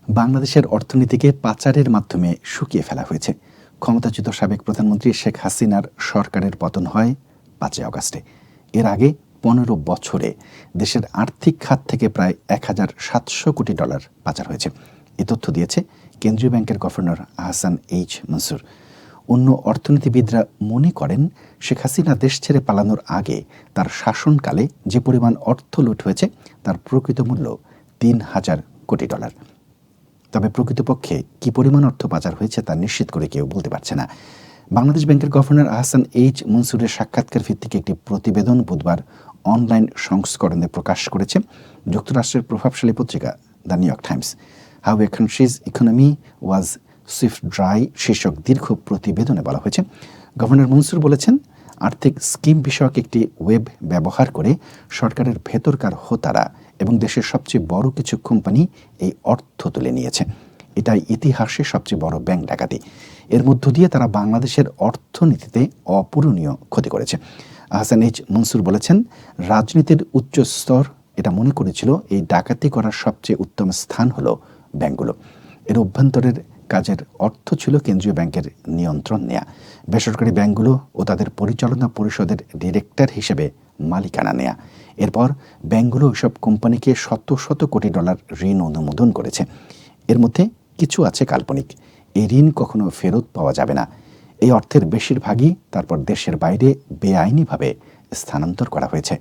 বাংলাদেশের অর্থনীতিকে পাচারের মাধ্যমে শুকিয়ে ফেলা হয়েছে। ক্ষমতাচ্যুত সাবেক প্রধানমন্ত্রী শেখ হাসিনার সরকারের পতন হয় ৫ই আগস্টে। এর আগে ১৫ বছরে দেশের আর্থিক খাত থেকে প্রায় $১,৭০০ কোটি পাচার হয়েছে। এ তথ্য দিয়েছে কেন্দ্রীয় ব্যাংকের গভর্নর আহসান এইচ মনসুর। অন্য অর্থনীতিবিদরা মনে করেন, শেখ হাসিনা দেশ ছেড়ে পালানোর আগে তার শাসনকালে যে পরিমাণ অর্থ লুট হয়েছে তার প্রকৃত মূল্য $৩,০০০ কোটি। তবে প্রকৃতপক্ষে কি পরিমাণ অর্থ পাচার হয়েছে তা নিশ্চিত করে কেউ বলতে পারছে না। বাংলাদেশ ব্যাংকের গভর্নর আহসান এইচ মনসুরের সাক্ষাৎকার ভিত্তিক একটি প্রতিবেদন বুধবার অনলাইন সংস্করণে প্রকাশ করেছে যুক্তরাষ্ট্রের প্রভাবশালী পত্রিকা the new York Times. How A countries economy was Swift dry শীর্ষক দীর্ঘ প্রতিবেদনে বলা হয়েছে, গভর্নর মনসুর বলেছেন, আর্থিক স্কিম বিষয়ক একটি ওয়েব ব্যবহার করে সরকারের ভেতরকার হোতারা এবং দেশের সবচেয়ে বড় কিছু কোম্পানি এই অর্থ তুলে নিয়েছে। এটাই ইতিহাসে সবচেয়ে বড় ব্যাংক ডাকাতি। এর মধ্য দিয়ে তারা বাংলাদেশের অর্থনীতিতে অপূরণীয় ক্ষতি করেছে। আহসান এইচ মনসুর বলেছেন, রাজনীতির উচ্চ স্তর এটা মনে করেছিল এই ডাকাতি করার সবচেয়ে উত্তম স্থান হলো ব্যাংকগুলো। এর অভ্যন্তরের কাজের অর্থ ছিল কেন্দ্রীয় ব্যাংকের নিয়ন্ত্রণ নেয়া, বেসরকারি ব্যাংকগুলো ও তাদের পরিচালনা পরিষদের ডিরেক্টর হিসেবে মালিকানা নেয়া। এরপর ব্যাংকগুলো ওইসব কোম্পানিকে শত শত কোটি ডলার ঋণ অনুমোদন করেছে। এর মধ্যে কিছু আছে কাল্পনিক। এই ঋণ কখনো ফেরত পাওয়া যাবে না। এই অর্থের বেশিরভাগই তারপর দেশের বাইরে বেআইনিভাবে স্থানান্তর করা হয়েছে।